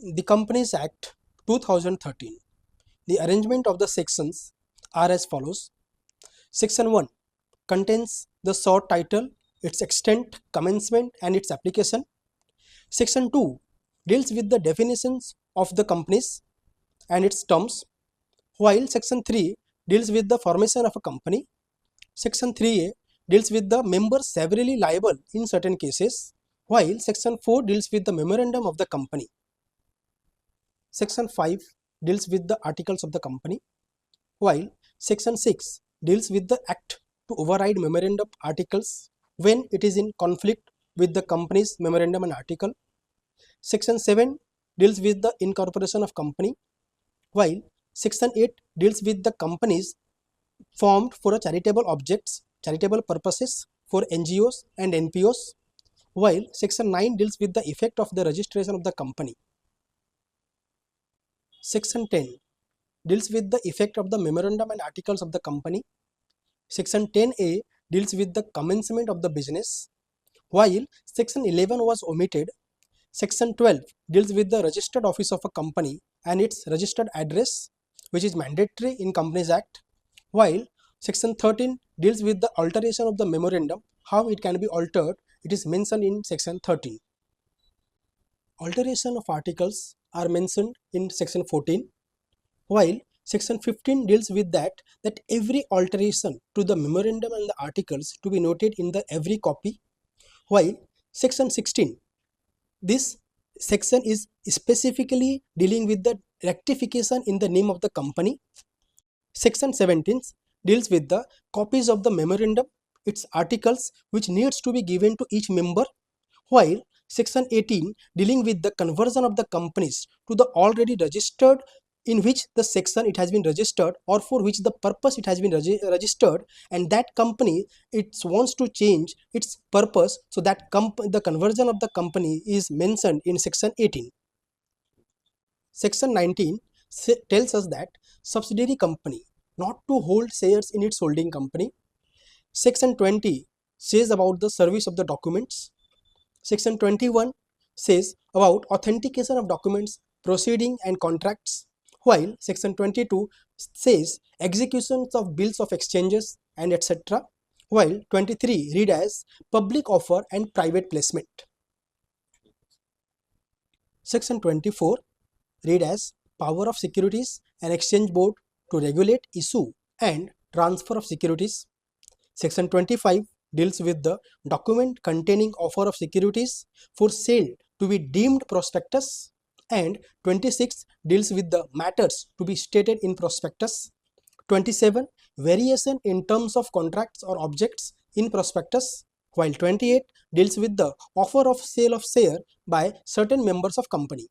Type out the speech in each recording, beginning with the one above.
The Companies Act 2013. The arrangement of the sections are as follows. Section 1 contains the short title, its extent, commencement and its application. Section 2 deals with the definitions of the companies and its terms, while Section 3 deals with the formation of a company. Section 3A deals with the members severally liable in certain cases, while Section 4 deals with the memorandum of the company. Section 5 deals with the articles of the company, while Section 6 deals with the act to override memorandum articles when it is in conflict with the company's memorandum and article. Section 7 deals with the incorporation of company, while Section 8 deals with the companies formed for a charitable objects, charitable purposes for NGOs and NPOs, while Section 9 deals with the effect of the registration of the company. Section 10 deals with the effect of the memorandum and articles of the company. Section 10A deals with the commencement of the business, while Section 11 was omitted. Section 12 deals with the registered office of a company and its registered address, which is mandatory in Companies Act, while Section 13 deals with the alteration of the memorandum, how it can be altered, it is mentioned in Section 13. Alteration of articles are mentioned in Section 14, while Section 15 deals with that every alteration to the memorandum and the articles to be noted in the every copy, while Section 16, this section is specifically dealing with the rectification in the name of the company. Section 17 deals with the copies of the memorandum, its articles which needs to be given to each member, while Section 18 dealing with the conversion of the companies to the already registered in which the section it has been registered or for which the purpose it has been registered, and that company it wants to change its purpose, so that the conversion of the company is mentioned in Section 18. Section 19 tells us that subsidiary company not to hold shares in its holding company. Section 20 says about the service of the documents. Section 21 says about authentication of documents, proceeding and contracts, while Section 22 says executions of bills of exchanges and etc., while 23 read as public offer and private placement. Section 24 read as power of Securities and Exchange Board to regulate issue and transfer of securities. Section 25 deals with the document containing offer of securities for sale to be deemed prospectus, and 26 deals with the matters to be stated in prospectus. 27 variation in terms of contracts or objects in prospectus, while 28 deals with the offer of sale of share by certain members of company.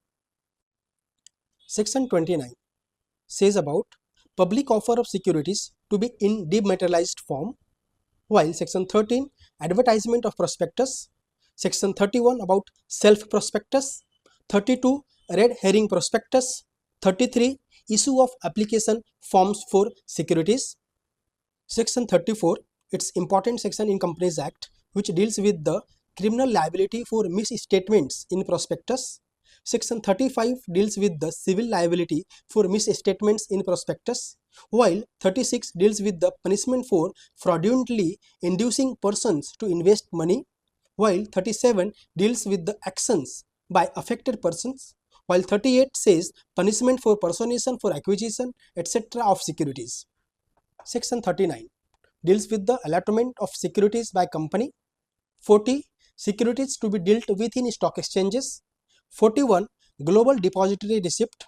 Section 29 says about public offer of securities to be in dematerialized form, while Section 13 advertisement of prospectus, Section 31 about self prospectus, 32 red herring prospectus, 33 issue of application forms for securities. Section 34, it's important section in Companies Act which deals with the criminal liability for misstatements in prospectus. Section 35 deals with the civil liability for misstatements in prospectus, while 36 deals with the punishment for fraudulently inducing persons to invest money, while 37 deals with the actions by affected persons, while 38 says punishment for personation for acquisition etc. of securities. Section 39 deals with the allotment of securities by company. 40 securities to be dealt with in stock exchanges. 41 global depository receipt,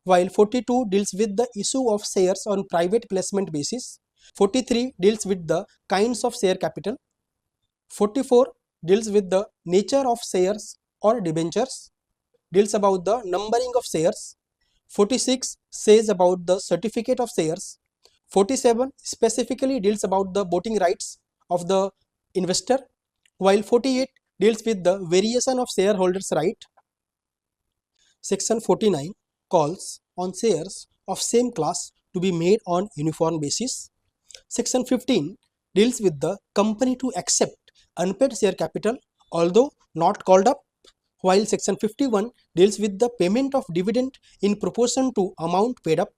while 42 deals with the issue of shares on private placement basis. 43 deals with the kinds of share capital. 44 deals with the nature of shares or debentures, deals about the numbering of shares. 46 says about the certificate of shares. 47 specifically deals about the voting rights of the investor, while 48 deals with the variation of shareholders' right. Section 49 calls on shares of same class to be made on uniform basis. Section 15 deals with the company to accept unpaid share capital although not called up. while Section 51 deals with the payment of dividend in proportion to amount paid up.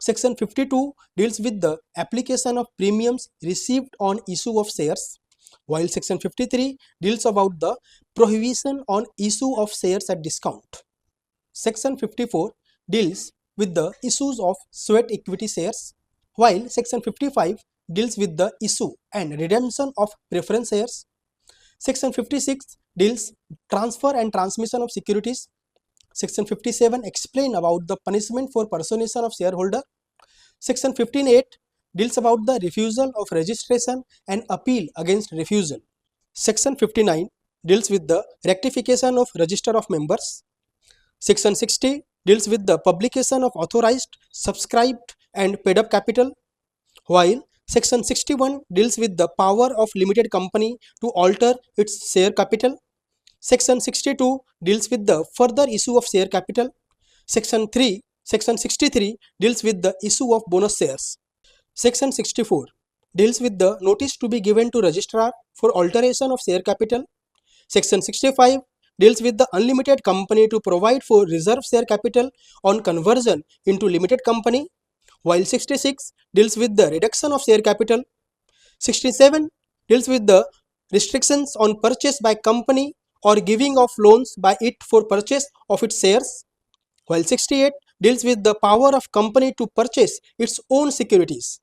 Section 52 deals with the application of premiums received on issue of shares, while Section 53 deals about the prohibition on issue of shares at discount. Section 54 deals with the issues of sweat equity shares, while Section 55 deals with the issue and redemption of preference shares. Section 56 deals transfer and transmission of securities. Section 57 explain about the punishment for personation of shareholder. Section 15(8) deals about the refusal of registration and appeal against refusal. Section 59 deals with the rectification of register of members. Section 60 deals with the publication of authorized, subscribed and paid up capital, while Section 61 deals with the power of limited company to alter its share capital. Section 62 deals with the further issue of share capital. Section 63 deals with the issue of bonus shares. Section 64 deals with the notice to be given to registrar for alteration of share capital. Section 65 deals with the unlimited company to provide for reserve share capital on conversion into limited company, while 66 deals with the reduction of share capital. 67 deals with the restrictions on purchase by company or giving of loans by it for purchase of its shares, while 68 deals with the power of company to purchase its own securities.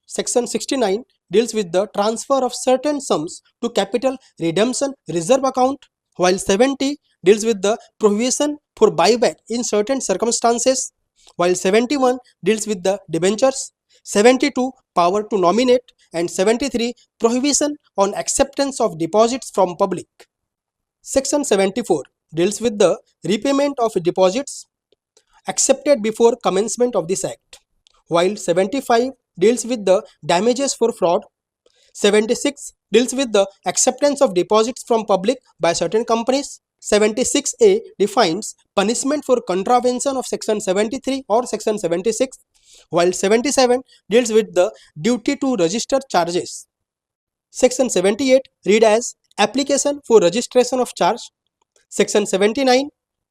Section 69 deals with the transfer of certain sums to capital redemption reserve account, while 70 deals with the prohibition for buyback in certain circumstances, while 71 deals with the debentures, 72 power to nominate, and 73 prohibition on acceptance of deposits from public. Section 74 deals with the repayment of deposits accepted before commencement of this act, while 75 deals with the damages for fraud. 76 deals with the acceptance of deposits from public by certain companies. 76A defines punishment for contravention of Section 73 or Section 76, while 77 deals with the duty to register charges. Section 78 read as application for registration of charge. Section 79,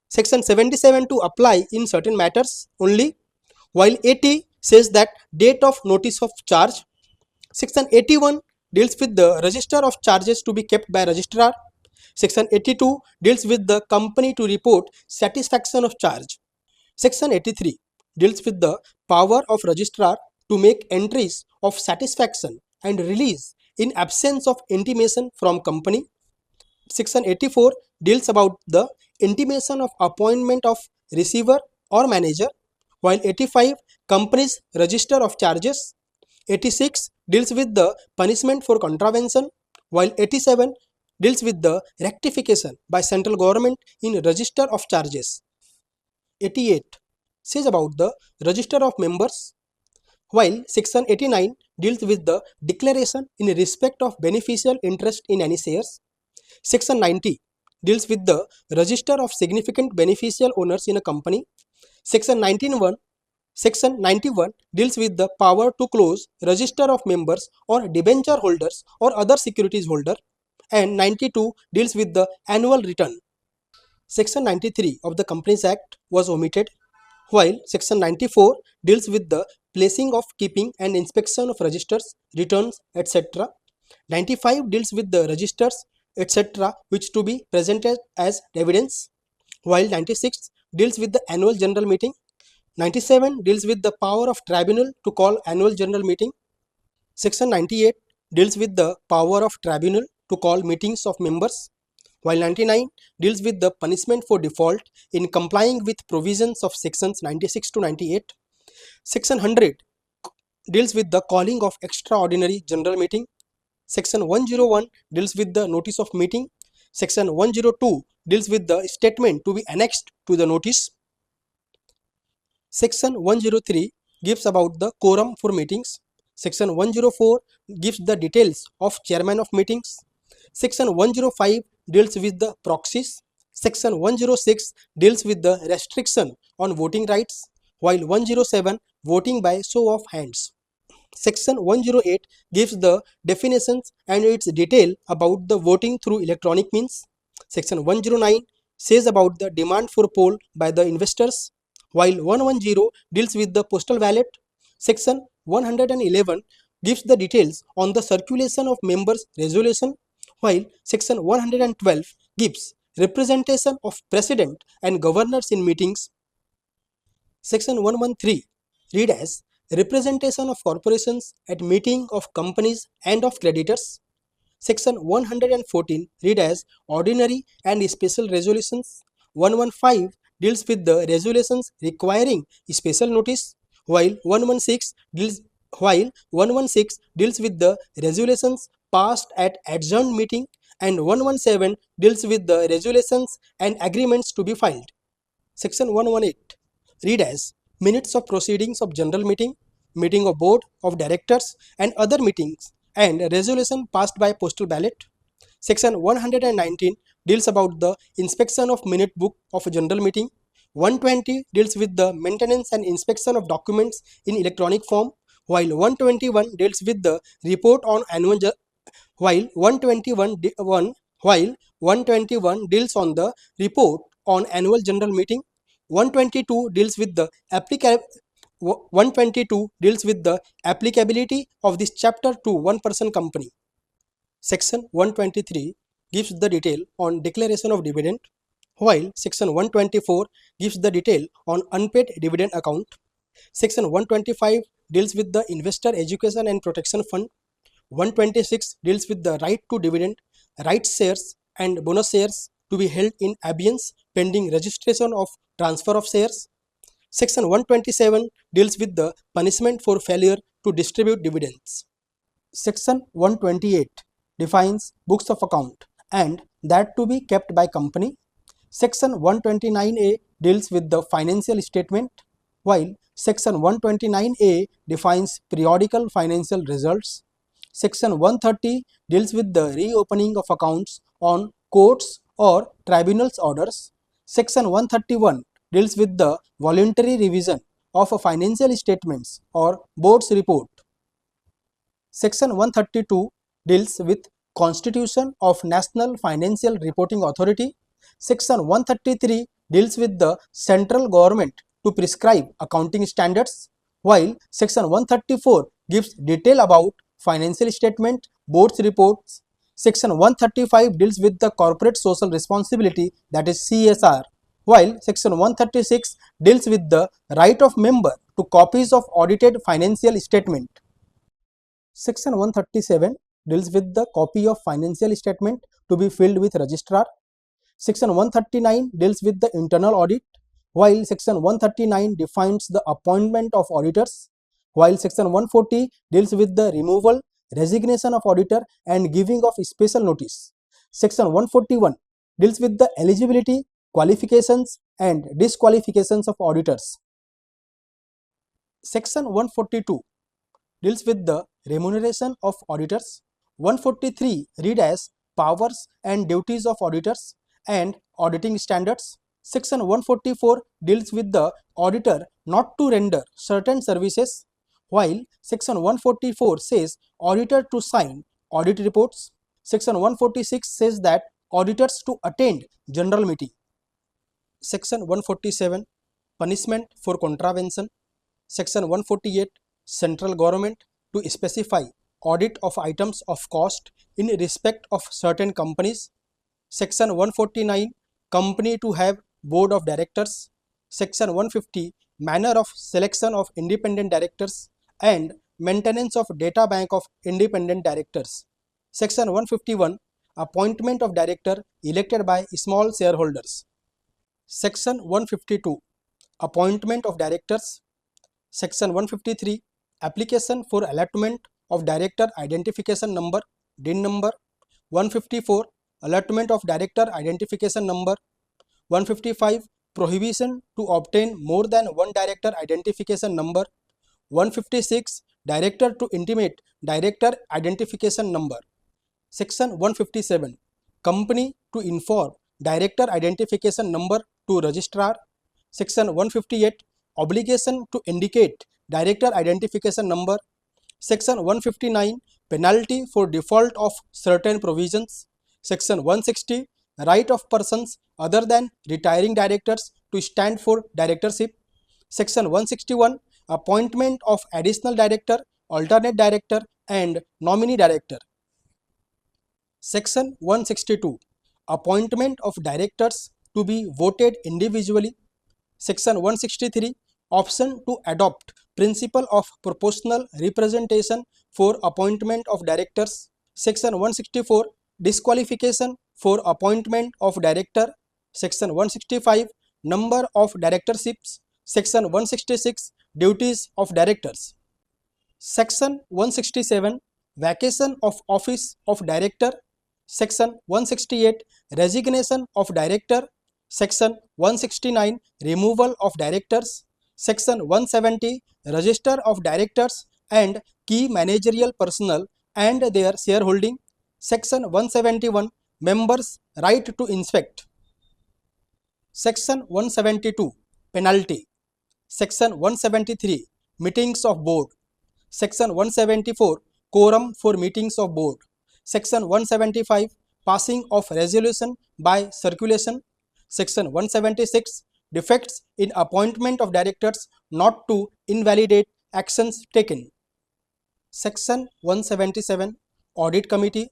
Section 77 to apply in certain matters only, while 80 says that date of notice of charge. Section 81 deals with the register of charges to be kept by registrar. Section 82 deals with the company to report satisfaction of charge. Section 83 deals with the power of registrar to make entries of satisfaction and release in absence of intimation from company. Section 84 deals about the intimation of appointment of receiver or manager, while 85 company's register of charges. 86 deals with the punishment for contravention, while 87 deals with the rectification by central government in register of charges. 88 says about the register of members, while Section 89 deals with the declaration in respect of beneficial interest in any shares. Section 90 deals with the register of significant beneficial owners in a company. Section 91 deals with the power to close register of members or debenture holders or other securities holder, and 92 deals with the annual return. Section 93 of the Companies Act was omitted, while Section 94 deals with the placing of, keeping and inspection of registers, returns, etc. 95 deals with the registers, etc. which to be presented as evidence, while 96 deals with the annual general meeting. 97 deals with the power of tribunal to call annual general meeting. Section 98 deals with the power of tribunal to call meetings of members, while 99 deals with the punishment for default in complying with provisions of sections 96 to 98. Section 100 deals with the calling of extraordinary general meeting. Section 101 deals with the notice of meeting. Section 102 deals with the statement to be annexed to the notice. Section 103 gives about the quorum for meetings. Section 104 gives the details of chairman of meetings. Section 105 deals with the proxies. Section 106 deals with the restriction on voting rights, while 107 voting by show of hands. Section 108 gives the definitions and its detail about the voting through electronic means. Section 109 says about the demand for poll by the investors, while 110 deals with the postal ballot. Section 111 gives the details on the circulation of members' resolution, while Section 112 gives representation of president and governors in meetings. Section 113 read as representation of corporations at meeting of companies and of creditors. Section 114 read as ordinary and special resolutions. 115 deals with the resolutions requiring special notice, while 116 deals with the resolutions passed at adjourned meeting, and 117 deals with the resolutions and agreements to be filed. Section 118 read as minutes of proceedings of general meeting, meeting of board of directors and other meetings, and resolution passed by postal ballot. Section 119 deals about the inspection of minute book of a general meeting. 120 deals with the maintenance and inspection of documents in electronic form, while 121 deals with the report on annual while 121 deals on the report on annual general meeting. 122 deals with the 122 deals with the applicability of this chapter to one person company. Section 123 gives the detail on declaration of dividend, while Section 124 gives the detail on unpaid dividend account. Section 125 deals with the investor education and protection fund. 126 deals with the right to dividend, rights shares and bonus shares to be held in abeyance pending registration of transfer of shares. Section 127 deals with the punishment for failure to distribute dividends. Section 128 defines books of account and that to be kept by company. Section 129A deals with the financial statement, while Section 129A defines periodical financial results. Section 130 deals with the reopening of accounts on courts or tribunals orders. Section 131 deals with the voluntary revision of financial statements or board's report. Section 132 deals with constitution of National Financial Reporting Authority. Section 133 deals with the central government to prescribe accounting standards, while Section 134 gives detail about financial statement, board's reports. Section 135 deals with the corporate social responsibility, that is CSR, while Section 136 deals with the right of member to copies of audited financial statement. Section 137 deals with the copy of financial statement to be filed with registrar. Section 139 deals with the internal audit, while Section 139 defines the appointment of auditors, while Section 140 deals with the removal, resignation of auditor and giving of special notice. Section 141 deals with the eligibility, qualifications and disqualifications of auditors. Section 142 deals with the remuneration of auditors. 143 read as powers and duties of auditors and auditing standards. Section 144 deals with the auditor not to render certain services, while Section 144 says auditor to sign audit reports. Section 146 says that auditors to attend general meeting. Section 147 punishment for contravention. Section 148 central government to specify audit of items of cost in respect of certain companies. Section 149 company to have board of directors. Section 150 manner of selection of independent directors and maintenance of data bank of independent directors. Section 151 appointment of director elected by small shareholders. Section 152 appointment of directors. Section 153 application for allotment of director identification number DIN number. 154 allotment of director identification number. 155 prohibition to obtain more than one director identification number. 156 director to intimate director identification number. Section 157 company to inform director identification number to registrar. Section 158 obligation to indicate director identification number. Section 159 penalty for default of certain provisions. Section 160 right of persons other than retiring directors to stand for directorship. Section 161, appointment of additional director, alternate director and nominee director. Section 162, appointment of directors to be voted individually. Section 163, option to adopt principle of proportional representation for appointment of directors. Section 164, disqualification for appointment of director. Section 165, number of directorships. Section 166, duties of directors. Section 167, vacation of office of director. Section 168, resignation of director. Section 169, removal of directors. Section 170, register of directors and key managerial personnel and their shareholding. Section 171, members' right to inspect. Section 172, penalty. Section 173, meetings of board. Section 174, quorum for meetings of board. Section 175, passing of resolution by circulation. Section 176, defects in appointment of directors not to invalidate actions taken. Section 177, audit committee.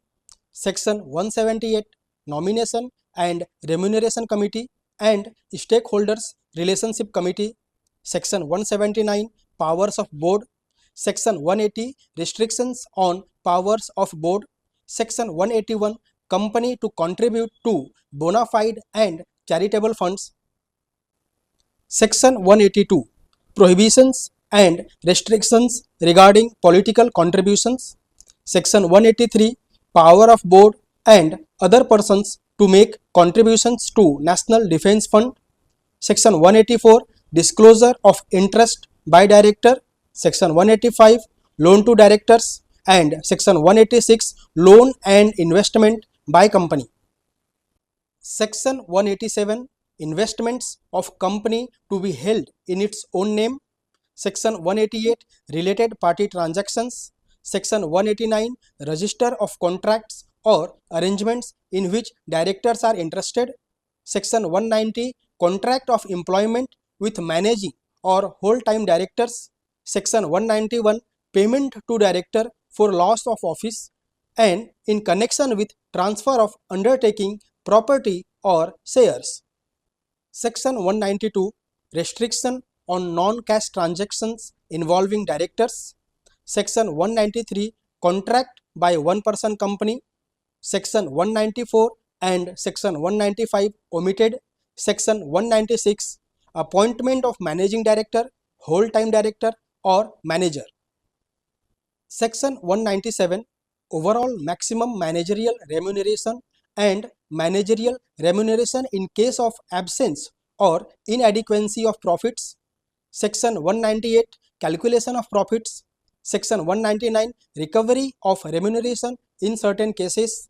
Section 178, nomination and remuneration committee and stakeholders relationship committee. Section 179, powers of board. Section 180, restrictions on powers of board. Section 181, company to contribute to bona fide and charitable funds. Section 182, prohibitions and restrictions regarding political contributions. Section 183, power of board and other persons to make contributions to National Defence Fund. Section 184, disclosure of interest by director. Section 185, loan to directors and Section 186, loan and investment by company. Section 187, investments of company to be held in its own name. Section 188, related party transactions. Section 189, register of contracts or arrangements in which directors are interested. Section 190, contract of employment with managing or whole-time directors. Section 191, payment to director for loss of office and in connection with transfer of undertaking, property or shares. Section 192, restriction on non-cash transactions involving directors. Section 193, contract by one-person company. Section 194 and Section 195 omitted. Section 196, appointment of managing director, whole-time director or manager. Section 197, overall maximum managerial remuneration and managerial remuneration in case of absence or inadequacy of profits. Section 198, calculation of profits. Section 199, recovery of remuneration in certain cases.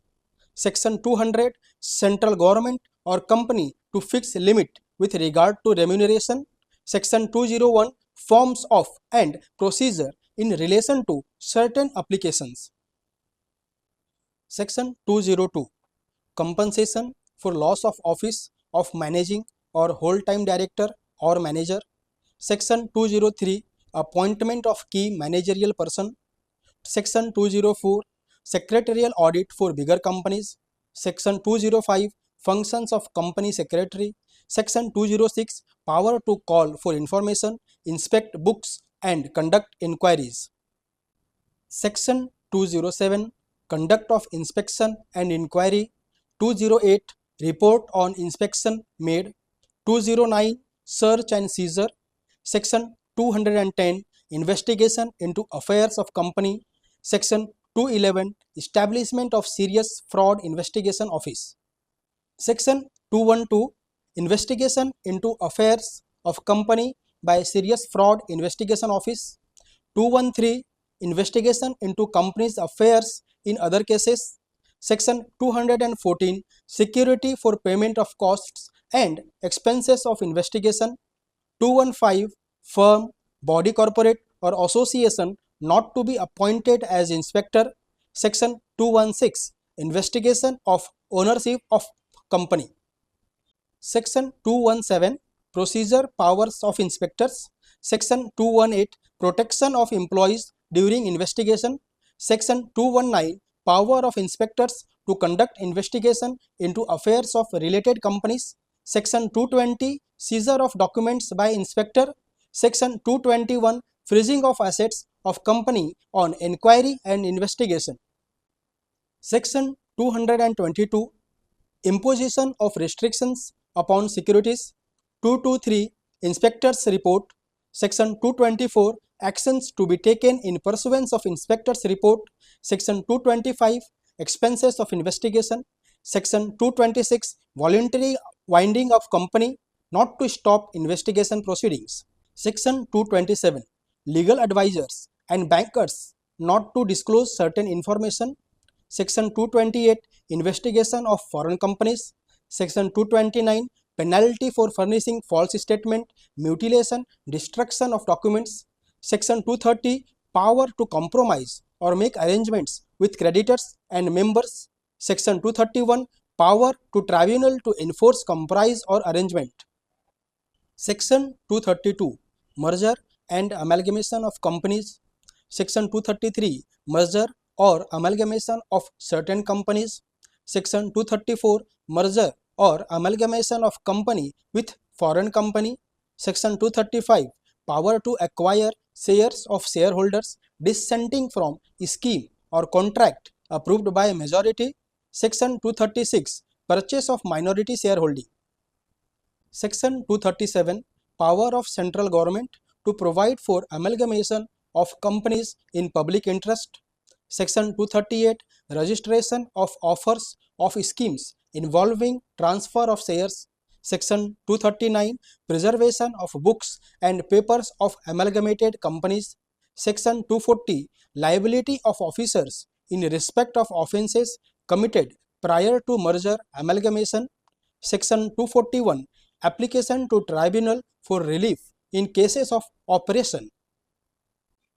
Section 200, central government or company to fix limit with regard to remuneration. Section 201, forms of and procedure in relation to certain applications. Section 202, compensation for loss of office of managing or whole-time director or manager. Section 203, appointment of key managerial person. Section 204, secretarial audit for bigger companies. Section 205, functions of company secretary. Section 206, power to call for information, inspect books and conduct inquiries. Section 207, conduct of inspection and inquiry. 208, report on inspection made. 209, search and seizure. Section 210, investigation into affairs of company. Section 211, establishment of serious fraud investigation office. Section 212, investigation into affairs of company by serious fraud investigation office. 213, investigation into company's affairs in other cases. Section 214, security for payment of costs and expenses of investigation. 215, firm, body corporate or association not to be appointed as inspector. Section 216, investigation of ownership of company. Section 217 Procedure Powers of Inspectors. Section 218 Protection of Employees during investigation. Section 219 Power of Inspectors to conduct investigation into affairs of related companies. Section 220 Seizure of documents by inspector. Section 221 Freezing of assets of company on inquiry and investigation. Section 222 Imposition of restrictions upon securities. 223 Inspector's report. Section 224 Actions to be taken in pursuance of inspector's report. Section 225 Expenses of investigation. Section 226 Voluntary winding of company not to stop investigation proceedings. Section 227 Legal advisors and bankers not to disclose certain information. Section 228 Investigation of foreign companies. Section 229 Penalty for furnishing false statement, mutilation, destruction of documents. Section 230 Power to compromise or make arrangements with creditors and members. Section 231 Power to tribunal to enforce comprise or arrangement. Section 232 Merger and amalgamation of companies. Section 233 Merger or amalgamation of certain companies. Section 234 Merger or amalgamation of company with foreign company. Section 235 Power to acquire shares of shareholders dissenting from scheme or contract approved by majority. Section 236 Purchase of minority shareholding. Section 237 Power of central government to provide for amalgamation of companies in public interest. Section 238 Registration of offers of schemes involving transfer of shares. Section 239 Preservation of books and papers of amalgamated companies. Section 240 Liability of officers in respect of offences committed prior to merger amalgamation. Section 241 Application to tribunal for relief in cases of operation.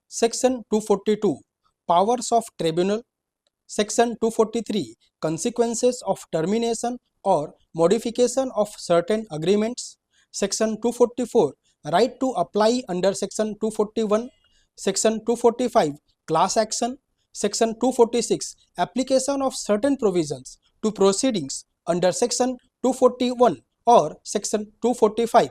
Section 242 Powers of tribunal. Section 243 Consequences of termination or modification of certain agreements. Section 244 Right to apply under Section 241. Section 245 Class action. Section 246 Application of certain provisions to proceedings under Section 241 or Section 245.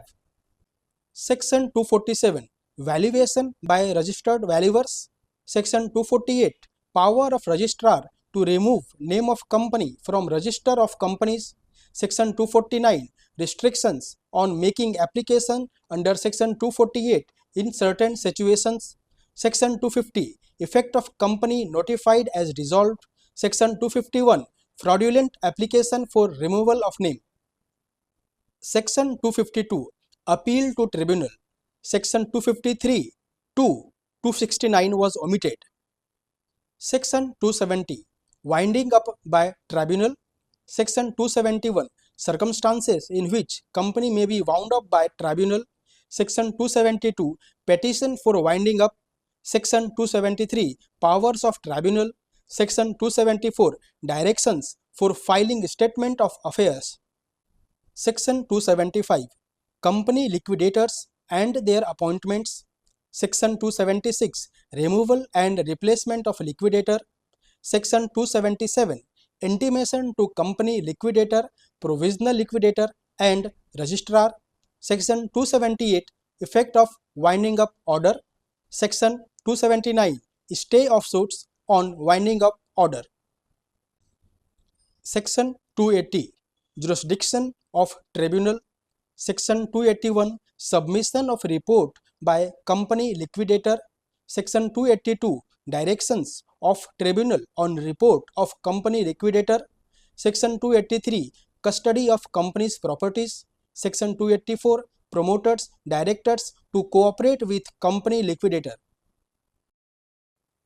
Section 247 Valuation by registered valuers. Section 248 Power of registrar to remove name of company from register of companies. Section 249 Restrictions on making application under Section 248 in certain situations. Section 250 Effect of company notified as dissolved. Section 251 Fraudulent application for removal of name. Section 252 Appeal to tribunal. Section 253 to 269 was omitted. Section 270 Winding up by tribunal. Section 271 Circumstances in which company may be wound up by tribunal. Section 272 Petition for winding up. Section 273 Powers of tribunal. Section 274 Directions for filing statement of affairs. Section 275 Company liquidators and their appointments. Section 276 Removal and replacement of liquidator. Section 277 Intimation to company liquidator, provisional liquidator and registrar. Section 278 Effect of winding up order. Section 279 Stay of suits on winding up order. Section 280 Jurisdiction of tribunal. Section 281 Submission of report by company liquidator. Section 282 Directions of tribunal on report of company liquidator. Section 283 Custody of company's properties. Section 284 Promoters, directors to cooperate with company liquidator.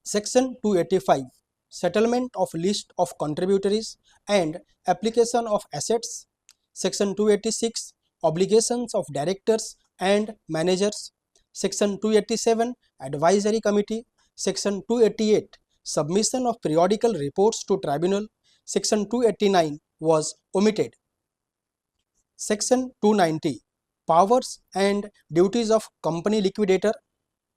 Section 285 Settlement of list of contributories and application of assets. Section 286 Obligations of directors and managers. Section 287 Advisory committee. Section 288 Submission of periodical reports to tribunal. Section 289 was omitted. Section 290 Powers and Duties of Company Liquidator.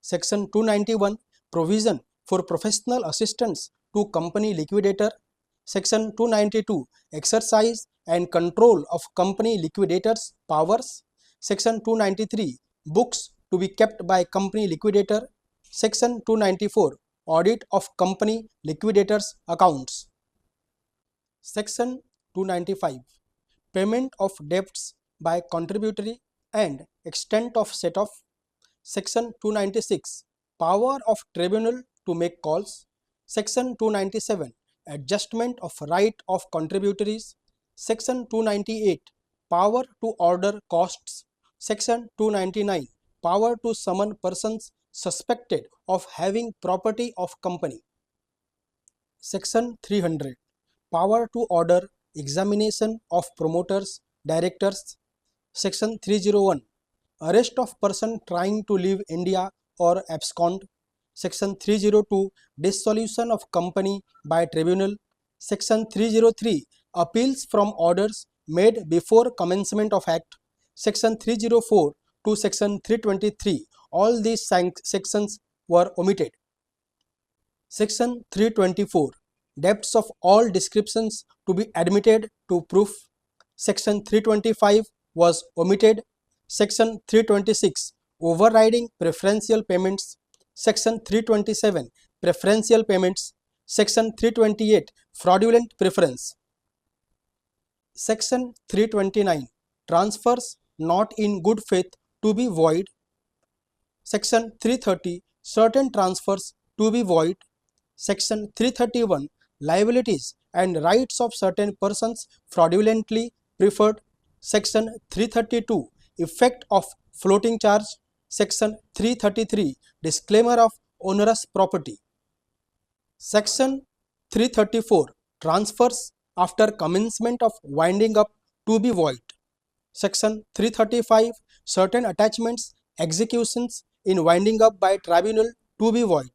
Section 291 Provision for Professional Assistance to Company Liquidator. Section 292 Exercise and Control of Company Liquidators' Powers. Section 293 Books to be kept by Company Liquidator. Section 294 Audit of Company Liquidators' Accounts. Section 295 Payment of debts by contributory and extent of set-off. Section 296 Power of tribunal to make calls. Section 297 Adjustment of right of contributories. Section 298 Power to order costs. Section 299 Power to summon persons suspected of having property of company. Section 300 Power to order examination of promoters, directors. Section 301 Arrest of person trying to leave India or abscond. Section 302 Dissolution of company by tribunal. Section 303 Appeals from orders made before commencement of act. Section 304 to Section 323 all these sections were omitted. Section 324 Debts of all descriptions to be admitted to proof. Section 325 was omitted. Section 326 Overriding preferential payments. Section 327 Preferential payments. Section 328 Fraudulent preference. Section 329 Transfers not in good faith to be void. Section 330 Certain transfers to be void. Section 331 Liabilities and rights of certain persons fraudulently preferred. Section 332 Effect of floating charge. Section 333 Disclaimer of onerous property. Section 334 Transfers after commencement of winding up to be void. Section 335 Certain attachments, executions in winding up by tribunal to be void.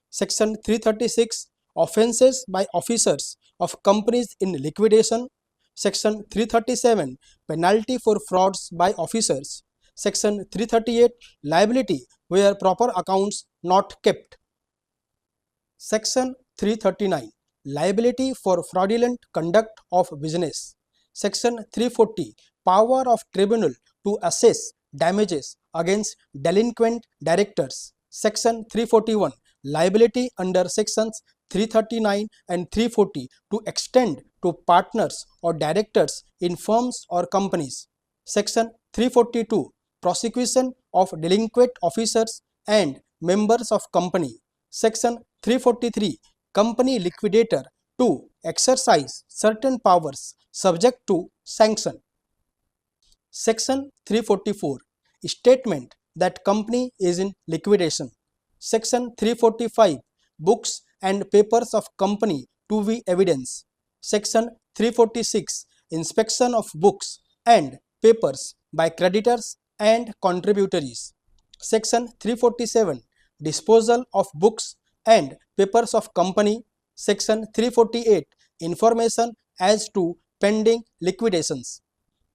Section 336 Offences by officers of companies in liquidation. Section 337 Penalty for frauds by officers. Section 338 Liability where proper accounts not kept. Section 339 Liability for fraudulent conduct of business. Section 340 Power of tribunal to assess damages against delinquent directors. Section 341 Liability under sections 339 and 340 to extend to partners or directors in firms or companies. Section 342 Prosecution of delinquent officers and members of company. Section 343 Company liquidator to exercise certain powers subject to sanction. Section 344 Statement that company is in liquidation. Section 345 Books and papers of company to be evidence. Section 346 Inspection of books and papers by creditors and contributories. Section 347 Disposal of books and papers of company. Section 348 Information as to pending liquidations.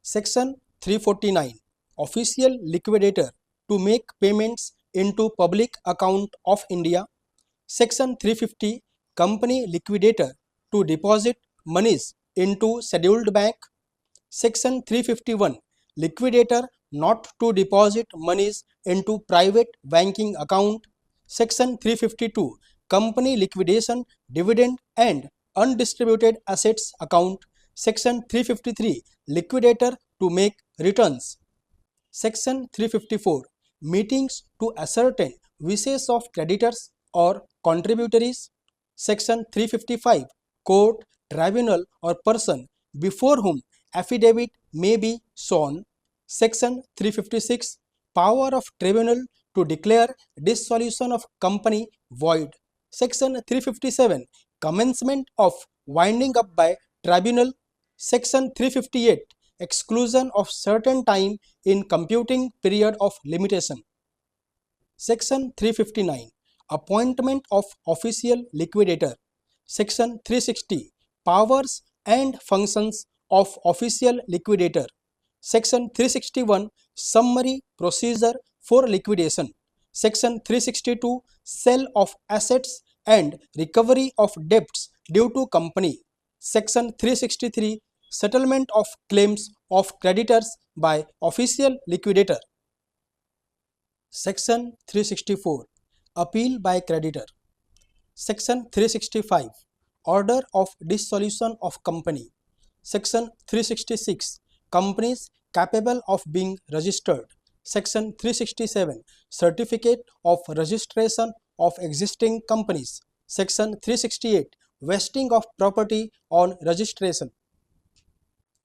Section 349 Official liquidator to make payments into public account of India. Section 350 Company liquidator to deposit monies into scheduled bank. Section 351 Liquidator not to deposit monies into private banking account. Section 352 Company liquidation dividend and undistributed assets account. Section 353 Liquidator to make returns. Section 354 Meetings to ascertain wishes of creditors or contributories. Section 355 Court, tribunal or person before whom affidavit may be sworn. Section 356 Power of tribunal to declare dissolution of company void. Section 357 Commencement of winding up by tribunal. Section 358 Exclusion of certain time in computing period of limitation. Section 359 Appointment of official liquidator. Section 360 Powers and functions of official liquidator. Section 361 Summary Procedure for Liquidation. Section 362 Sale of Assets and Recovery of Debts due to company. Section 363 Settlement of Claims of Creditors by Official Liquidator. Section 364 Appeal by Creditor. Section 365 Order of Dissolution of Company. Section 366 Companies capable of being registered. Section 367 Certificate of Registration of Existing Companies. Section 368 Vesting of Property on Registration.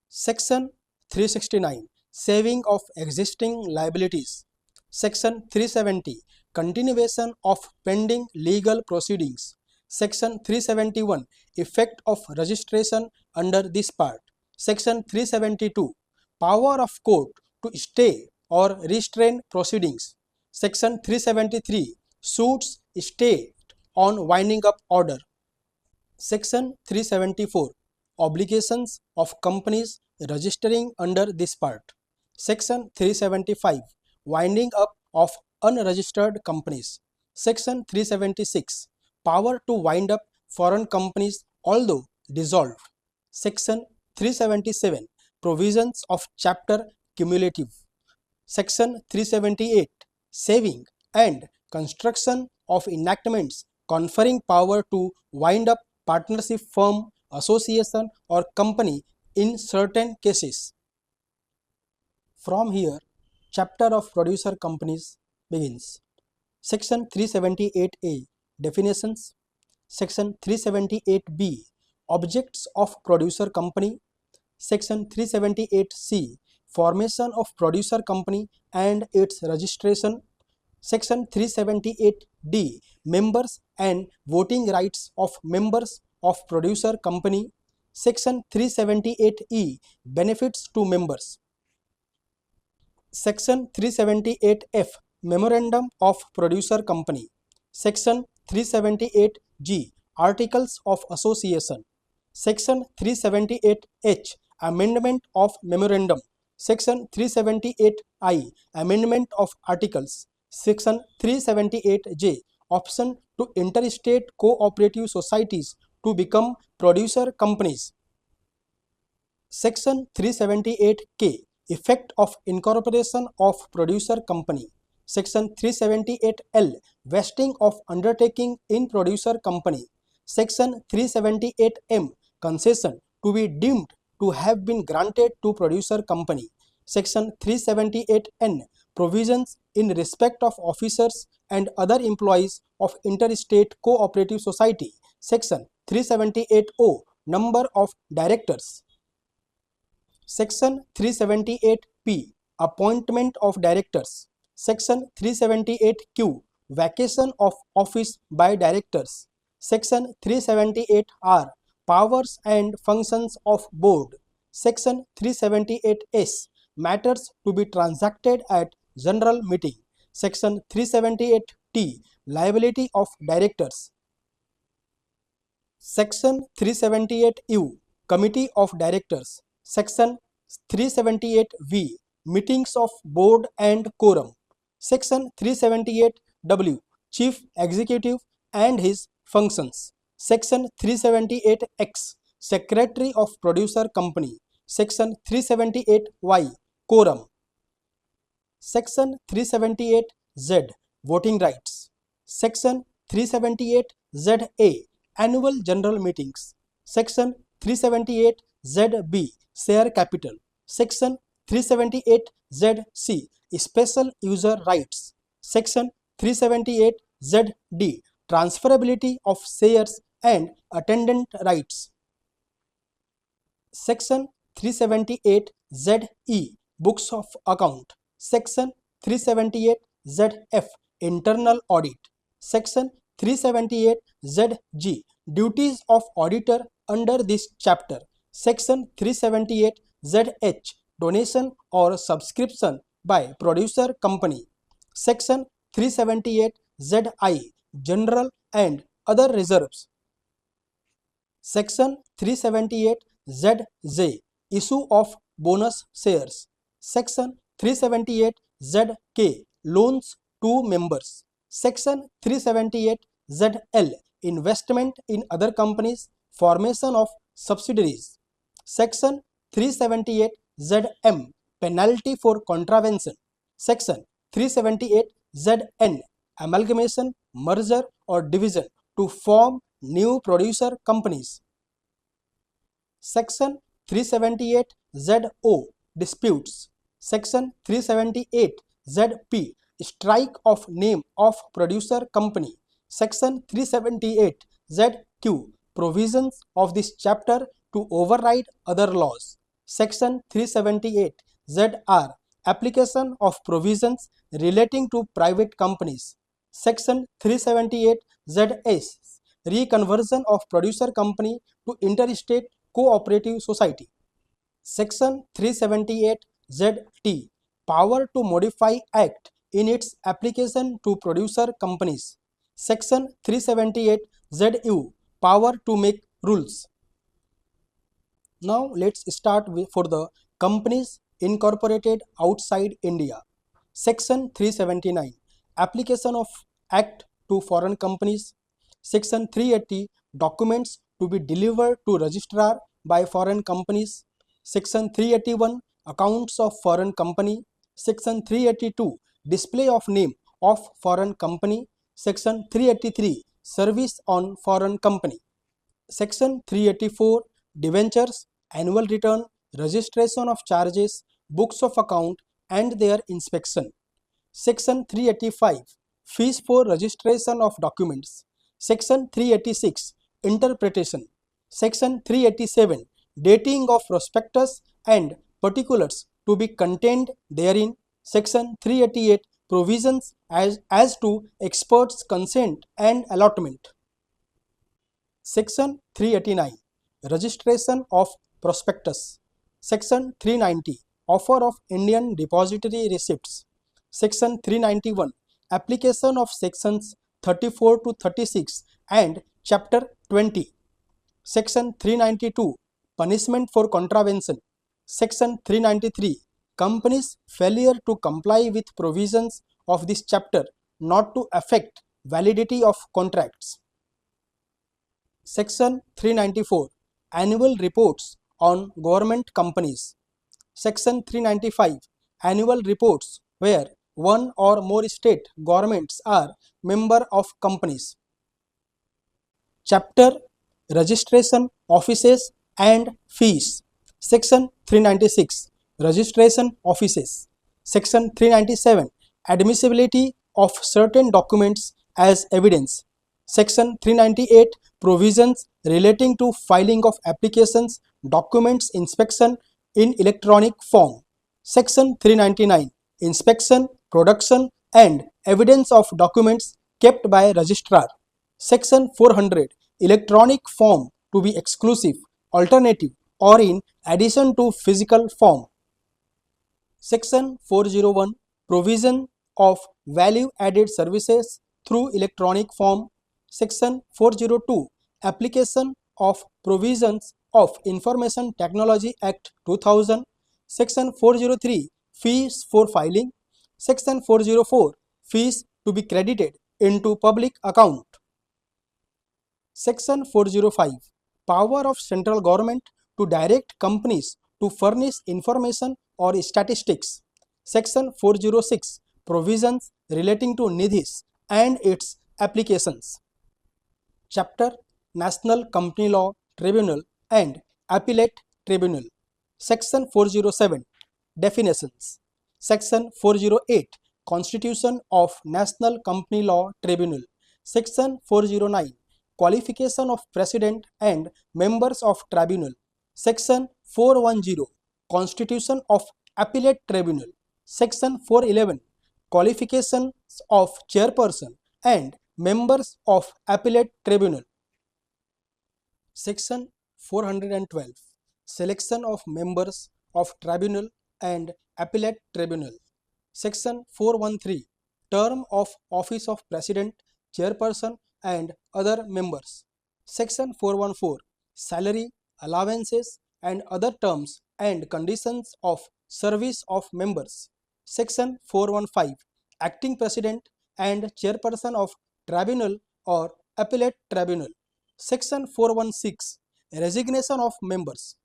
Section 369 Saving of Existing Liabilities. Section 370 Continuation of Pending Legal Proceedings. Section 371 Effect of Registration under this part. Section 372 Power of Court to stay or restrain proceedings. Section 373 Suits stayed on winding up order. Section 374 Obligations of companies registering under this part. Section 375 Winding up of unregistered companies. Section 376 Power to wind up foreign companies although dissolved. Section 377 Provisions of Chapter Cumulative. Section 378 Saving and Construction of Enactments conferring power to wind up partnership, firm, association or company in certain cases. From here, chapter of producer companies begins. Section 378A Definitions. Section 378B Objects of producer company. Section 378C Formation of producer company and its registration. Section 378D Members and voting rights of members of producer company. Section 378E Benefits to members. Section 378F Memorandum of Producer Company. Section 378G Articles of Association. Section 378H Amendment of Memorandum. Section 378I Amendment of Articles. Section 378J Option to interstate cooperative societies to become producer companies. Section 378K Effect of incorporation of producer company. Section 378L Vesting of undertaking in producer company. Section 378M Concession to be deemed to have been granted to producer company. Section 378N Provisions in respect of officers and other employees of interstate cooperative society. Section 378O Number of directors. Section 378P Appointment of directors. Section 378Q Vacation of office by directors. Section 378R Powers and functions of board. Section 378S Matters to be transacted at general meeting. Section 378T Liability of directors. Section 378U Committee of Directors. Section 378V Meetings of Board and Quorum. Section 378W Chief Executive and his functions. Section 378X Secretary of Producer Company. Section 378Y Quorum. Section 378Z Voting Rights. Section 378ZA Annual General Meetings. Section 378ZB Share Capital. Section 378ZC Special User Rights. Section 378ZD Transferability of shares and attendant rights. Section 378ZE Books of Account. Section 378ZF Internal Audit. Section 378ZG Duties of Auditor under this chapter. Section 378ZH Donation or subscription by producer company. Section 378ZI General and other reserves. Section 378ZJ Issue of bonus shares. Section 378ZK loans to members. Section 378ZL investment in other companies, formation of subsidiaries. Section 378ZM penalty for contravention. Section 378ZN amalgamation, merger or division to form new producer companies. Section 378ZO disputes. Section 378ZP strike of name of producer company. Section 378ZQ provisions of this chapter to override other laws. Section 378ZR application of provisions relating to private companies. Section 378ZS reconversion of producer company to interstate cooperative society. Section 378ZT power to modify act in its application to producer companies. Section 378ZU power to make rules. Now let's start for the companies incorporated outside India. Section 379 application of act to foreign companies. Section 380 documents to be delivered to registrar by foreign companies. Section 381 accounts of foreign company. Section 382 display of name of foreign company. Section 383 service on foreign company. Section 384 debentures, annual return, registration of charges, books of account and their inspection. Section 385 fees for registration of documents. Section 386 interpretation. Section 387 dating of prospectus and particulars to be contained therein. Section 388 provisions as to experts' consent and allotment. Section 389 registration of prospectus. Section 390 offer of Indian depository receipts. Section 391 application of sections 34 to 36 and chapter 20. Section 392 punishment for contravention. Section 393 companies failure to comply with provisions of this chapter not to affect validity of contracts. Section 394 annual reports on government companies. Section 395 annual reports where one or more state governments are member of companies. Chapter registration offices and fees. Section 396 registration offices. Section 397 admissibility of certain documents as evidence. Section 398 provisions relating to filing of applications, documents inspection in electronic form. Section 399 inspection, production and evidence of documents kept by registrar. Section 400 electronic form to be exclusive, alternative or in addition to physical form. Section 401 provision of value added services through electronic form. Section 402 application of provisions of Information Technology Act 2000. Section 403 fees for filing. Section 404 fees to be credited into public account. Section 405 power of central government to direct companies to furnish information or statistics. Section 406 provisions relating to NIDHIS and its applications. Chapter National Company Law Tribunal and Appellate Tribunal. Section 407 definitions. Section 408 Constitution of National Company Law Tribunal. Section 409 qualification of president and members of tribunal. Section 410 Constitution of Appellate Tribunal. Section 411 qualifications of chairperson and members of Appellate Tribunal. Section 412 selection of members of tribunal and Appellate Tribunal. Section 413 term of office of president, chairperson and other members. Section 414 salary, allowances and other terms and conditions of Service of members. Section 415. Acting President and Chairperson of Tribunal or Appellate Tribunal. Section 416. Resignation of members.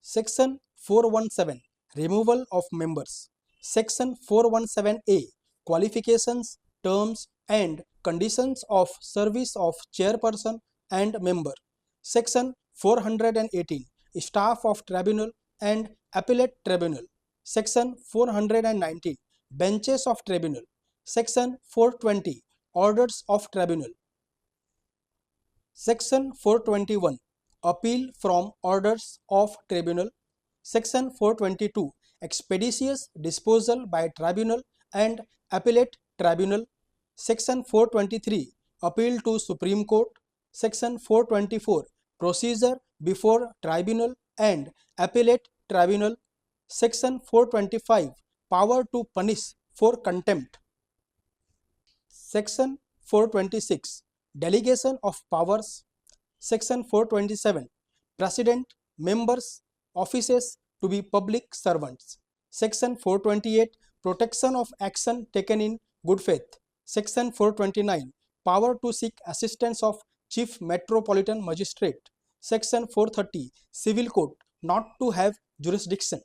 Section 417. Removal of members. Section 417A. Qualifications, terms and conditions of service of chairperson and member. Section 418. Staff of tribunal and appellate tribunal. Section 419. Benches of tribunal. Section 420. Orders of tribunal. Section 421. Appeal from orders of tribunal. Section 422. Expeditious disposal by tribunal and appellate tribunal. Section 423. Appeal to Supreme Court. Section 424. Procedure before tribunal and appellate tribunal. Section 425. Power to punish for contempt. Section 426. Delegation of powers. Section 427. President, members, offices to be public servants. Section 428. Protection of action taken in good faith. Section 429. Power to seek assistance of Chief Metropolitan Magistrate. Section 430. Civil Court not to have jurisdiction.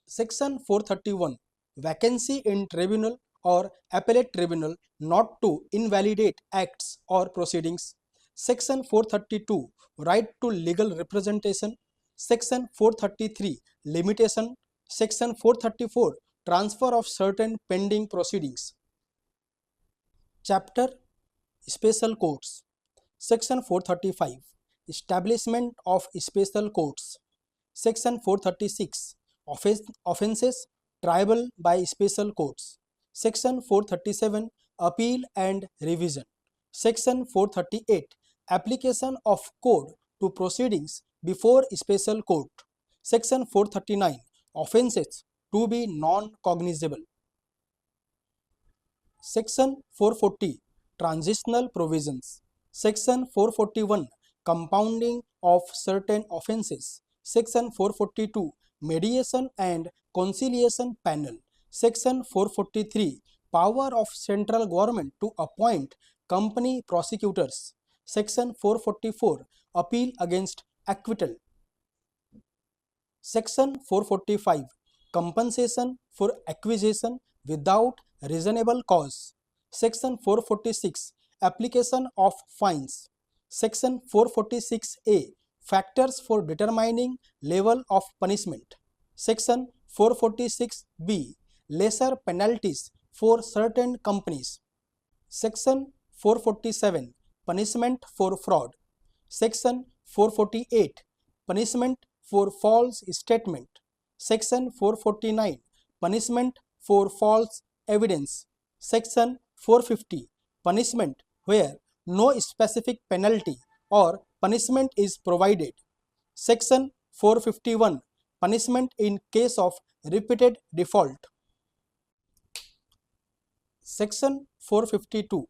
Section 431. Vacancy in tribunal or appellate tribunal not to invalidate acts or proceedings. Section 432. Right to legal representation. Section 433. Limitation. Section 434. Transfer of certain pending proceedings. Chapter Special Courts. Section 435. Establishment of special courts. Section 436. Offences triable by special courts. Section 437. Appeal and revision. Section 438. Application of code to proceedings before special court. Section 439. Offences to be non-cognizable. Section 440. Transitional provisions. Section 441. Compounding of certain offences. Section 442. Mediation and conciliation panel. Section 443. Power of central government to appoint company prosecutors. Section 444. Appeal against acquittal. Section 445. Compensation for acquisition without reasonable cause. Section 446. Application of fines. Section 446A. Factors for determining level of punishment. Section 446B. Lesser penalties for certain companies. Section 447. Punishment for fraud. Section 448. Punishment for false statement. Section 449. Punishment for false evidence. Section 450. Punishment where no specific penalty or punishment is provided. Section 451. Punishment in case of repeated default. Section 452.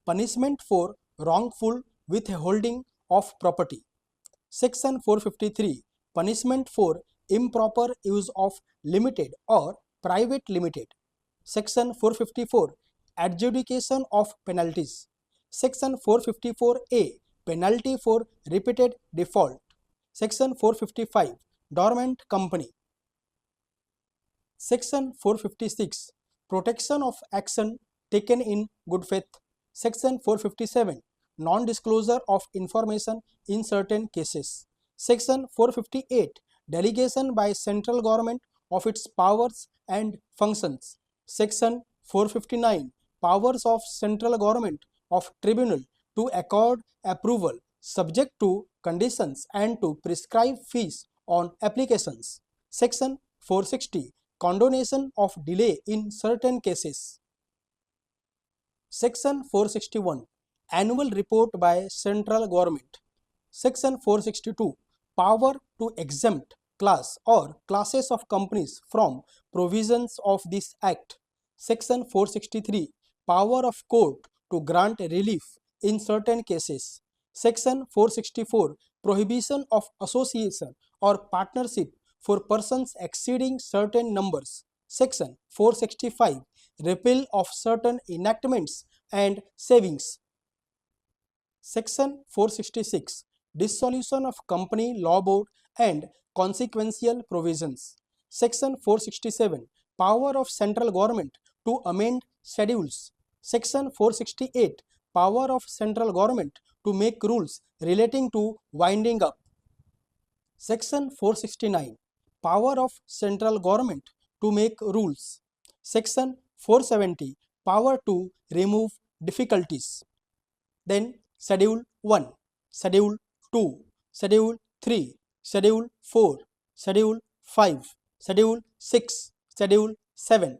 Punishment for wrongful withholding of property. Section 453. Punishment for improper use of limited or private limited. Section 454. Adjudication of penalties. Section 454A. Penalty for repeated default. Section 455. Dormant company. Section 456. Protection of action taken in good faith. Section 457. Non-disclosure of information in certain cases. Section 458. Delegation by central government of its powers and functions. Section 459. Powers of central government of tribunal to accord approval subject to conditions and to prescribe fees on applications. Section 460. Condonation of delay in certain cases. Section 461. Annual report by central government. Section 462. Power to exempt class or classes of companies from provisions of this Act. Section 463. Power of court to grant relief in certain cases. Section 464. Prohibition of association or partnership for persons exceeding certain numbers. Section 465, repeal of certain enactments and savings. Section 466, dissolution of company law board and consequential provisions. Section 467, power of central government to amend schedules. Section 468, power of central government to make rules relating to winding up. Section 469, power of central government to make rules. Section 470, power to remove difficulties. Then Schedule 1, Schedule 2, Schedule 3, Schedule 4, Schedule 5, Schedule 6, Schedule 7,